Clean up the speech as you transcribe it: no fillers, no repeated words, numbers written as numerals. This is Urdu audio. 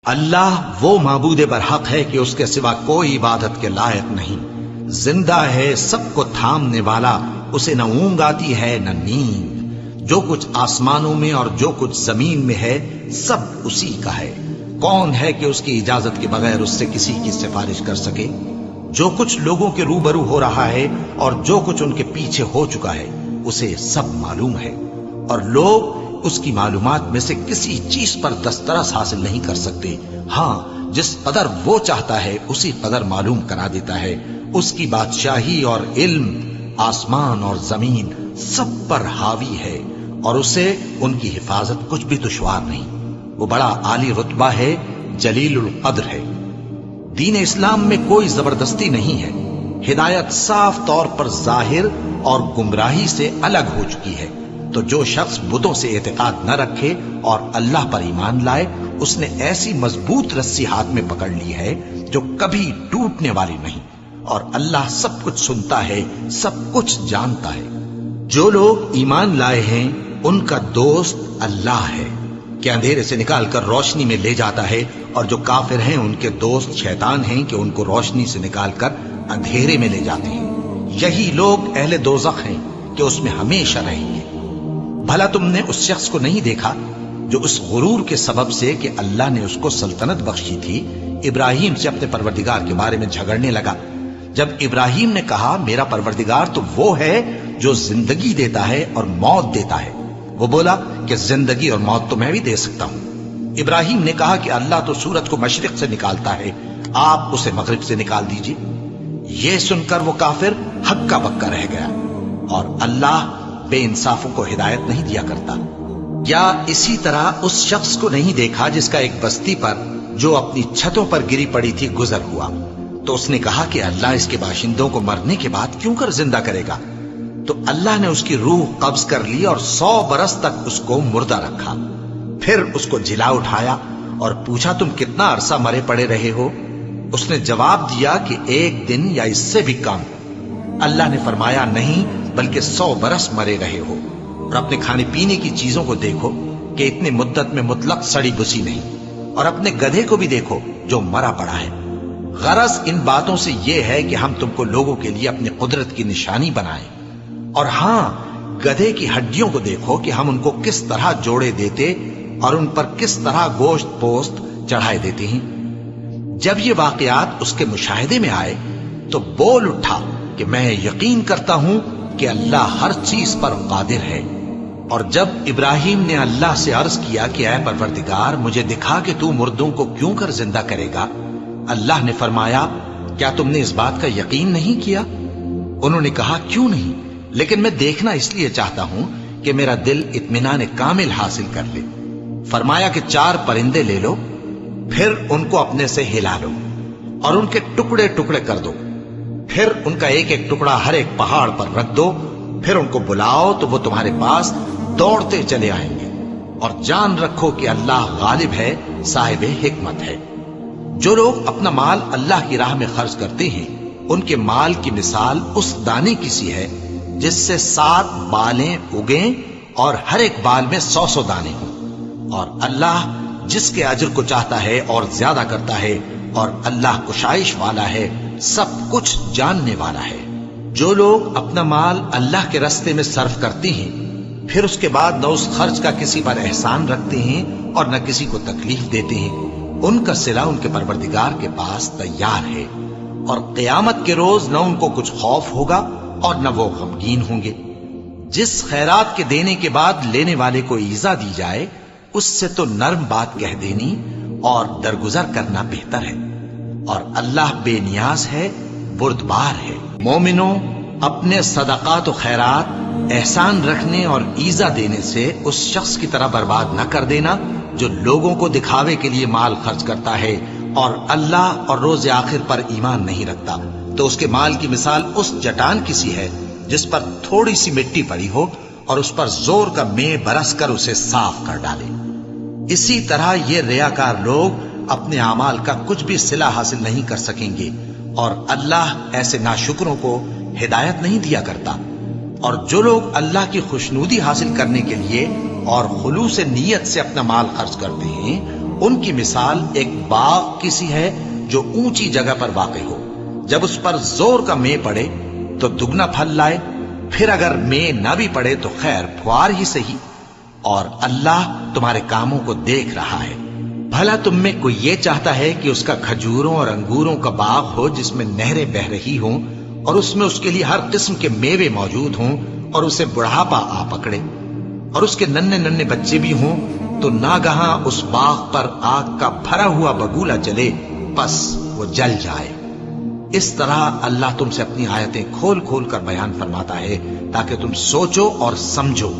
اللہ وہ معبود برحق ہے کہ اس کے سوا کوئی عبادت کے لائق نہیں، زندہ ہے، سب کو تھامنے والا، اسے نہ اونگ آتی ہے نہ نیند، جو کچھ آسمانوں میں اور جو کچھ زمین میں ہے سب اسی کا ہے۔ کون ہے کہ اس کی اجازت کے بغیر اس سے کسی کی سفارش کر سکے؟ جو کچھ لوگوں کے روبرو ہو رہا ہے اور جو کچھ ان کے پیچھے ہو چکا ہے اسے سب معلوم ہے، اور لوگ اس کی معلومات میں سے کسی چیز پر دسترس حاصل نہیں کر سکتے۔ ہاں، جس قدر وہ چاہتا ہے اسی قدر معلوم کرا دیتا ہے۔ اس کی بادشاہی اور علم آسمان اور زمین سب پر حاوی ہے، اور اسے ان کی حفاظت کچھ بھی دشوار نہیں۔ وہ بڑا عالی رتبہ ہے، جلیل القدر ہے۔ دین اسلام میں کوئی زبردستی نہیں ہے، ہدایت صاف طور پر ظاہر اور گمراہی سے الگ ہو چکی ہے۔ تو جو شخص بتوں سے اعتقاد نہ رکھے اور اللہ پر ایمان لائے، اس نے ایسی مضبوط رسی ہاتھ میں پکڑ لی ہے جو کبھی ٹوٹنے والی نہیں، اور اللہ سب کچھ سنتا ہے، سب کچھ جانتا ہے۔ جو لوگ ایمان لائے ہیں ان کا دوست اللہ ہے کہ اندھیرے سے نکال کر روشنی میں لے جاتا ہے، اور جو کافر ہیں ان کے دوست شیطان ہیں کہ ان کو روشنی سے نکال کر اندھیرے میں لے جاتے ہیں۔ یہی لوگ اہل دوزخ ہیں کہ اس میں ہمیشہ رہیں گے۔ بھلا تم نے اس شخص کو نہیں دیکھا جو اس غرور کے سبب سے کہ اللہ نے اس کو سلطنت بخشی تھی، ابراہیم سے اپنے پروردگار کے بارے میں جھگڑنے لگا؟ جب ابراہیم نے کہا میرا پروردگار تو وہ ہے جو زندگی دیتا ہے اور موت دیتا ہے، وہ بولا کہ زندگی اور موت تو میں بھی دے سکتا ہوں۔ ابراہیم نے کہا کہ اللہ تو سورج کو مشرق سے نکالتا ہے، آپ اسے مغرب سے نکال دیجیے۔ یہ سن کر وہ کافر ہکا بکا رہ گیا، اور اللہ بے انصافوں کو ہدایت نہیں دیا کرتا۔ کیا اسی طرح اس شخص کو نہیں دیکھا جس کا ایک بستی پر جو اپنی چھتوں پر گری پڑی تھی گزر ہوا، تو اس نے کہا کہ اللہ اس کے باشندوں کو مرنے کے بعد کیوں کر زندہ کرے گا؟ تو اللہ نے اس کی روح قبض کر لی اور 100 برس تک اس کو مردہ رکھا، پھر اس کو جلا اٹھایا اور پوچھا تم کتنا عرصہ مرے پڑے رہے ہو؟ اس نے جواب دیا کہ 1 دن یا اس سے بھی کم۔ اللہ نے فرمایا نہیں بلکہ 100 برس مرے رہے ہو، اور اپنے کھانے پینے کی چیزوں کو دیکھو کہ اتنی مدت میں مطلق سڑی بسی نہیں، اور اپنے گدھے کو بھی دیکھو جو مرا پڑا ہے۔ غرض ان باتوں سے یہ ہے کہ ہم تم کو لوگوں کے لیے اپنی قدرت کی نشانی بنائیں، اور ہاں گدھے کی ہڈیوں کو دیکھو کہ ہم ان کو کس طرح جوڑے دیتے اور ان پر کس طرح گوشت پوست چڑھائے دیتے ہیں۔ جب یہ واقعات اس کے مشاہدے میں آئے تو بول اٹھا کہ میں یقین کرتا ہوں کہ اللہ ہر چیز پر قادر ہے۔ اور جب ابراہیم نے اللہ سے عرض کیا کہ اے پروردگار مجھے دکھا کہ تو مردوں کو کیوں کر زندہ کرے گا، اللہ نے فرمایا کیا تم نے اس بات کا یقین نہیں کیا؟ انہوں نے کہا کیوں نہیں، لیکن میں دیکھنا اس لیے چاہتا ہوں کہ میرا دل اطمینان کامل حاصل کر لے۔ فرمایا کہ 4 پرندے لے لو، پھر ان کو اپنے سے ہلا لو اور ان کے ٹکڑے ٹکڑے کر دو، پھر ان کا ایک ایک ٹکڑا ہر ایک پہاڑ پر رکھ دو، پھر ان کو بلاؤ تو وہ تمہارے پاس دوڑتے چلے آئیں گے، اور جان رکھو کہ اللہ غالب ہے، صاحب حکمت ہے۔ جو لوگ اپنا مال اللہ کی راہ میں خرچ کرتے ہیں ان کے مال کی مثال اس دانے کی سی ہے جس سے 7 بالیں اگیں اور ہر ایک بال میں 100 دانے ہوں، اور اللہ جس کے اجر کو چاہتا ہے اور زیادہ کرتا ہے، اور اللہ کشائش والا ہے، سب کچھ جاننے والا ہے۔ جو لوگ اپنا مال اللہ کے راستے میں صرف کرتے ہیں پھر اس کے بعد نہ اس خرچ کا کسی پر احسان رکھتے ہیں اور نہ کسی کو تکلیف دیتے ہیں، ان کا صلہ ان کے پروردگار کے پاس تیار ہے، اور قیامت کے روز نہ ان کو کچھ خوف ہوگا اور نہ وہ غمگین ہوں گے۔ جس خیرات کے دینے کے بعد لینے والے کو ایذا دی جائے اس سے تو نرم بات کہہ دینی اور درگزر کرنا بہتر ہے، اور اللہ بے نیاز ہے، بردبار ہے۔ مومنوں، اپنے صدقات و خیرات احسان رکھنے اور ایذا دینے سے اس شخص کی طرح برباد نہ کر دینا جو لوگوں کو دکھاوے کے لیے مال خرچ کرتا ہے اور اللہ اور روز آخر پر ایمان نہیں رکھتا، تو اس کے مال کی مثال اس چٹان کی سی ہے جس پر تھوڑی سی مٹی پڑی ہو اور اس پر زور کا مے برس کر اسے صاف کر ڈالے۔ اسی طرح یہ ریاکار لوگ اپنے اعمال کا کچھ بھی صلہ حاصل نہیں کر سکیں گے، اور اللہ ایسے ناشکروں کو ہدایت نہیں دیا کرتا۔ اور جو لوگ اللہ کی خوشنودی حاصل کرنے کے لیے اور خلوص نیت سے اپنا مال خرچ کرتے ہیں ان کی مثال ایک باغ کی سی ہے جو اونچی جگہ پر واقع ہو، جب اس پر زور کا مے پڑے تو دگنا پھل لائے، پھر اگر مے نہ بھی پڑے تو خیر پھوار ہی صحیح، اور اللہ تمہارے کاموں کو دیکھ رہا ہے۔ بھلا تم میں کوئی یہ چاہتا ہے کہ اس کا کھجوروں اور انگوروں کا باغ ہو جس میں نہریں بہ رہی ہوں اور اس میں اس کے لیے ہر قسم کے میوے موجود ہوں، اور اسے بڑھاپا آ پکڑے اور اس کے ننھے ننھے بچے بھی ہوں، تو ناگہاں اس باغ پر آگ کا بھرا ہوا بگولا چلے، پس وہ جل جائے۔ اس طرح اللہ تم سے اپنی آیتیں کھول کھول کر بیان فرماتا ہے تاکہ تم سوچو اور سمجھو۔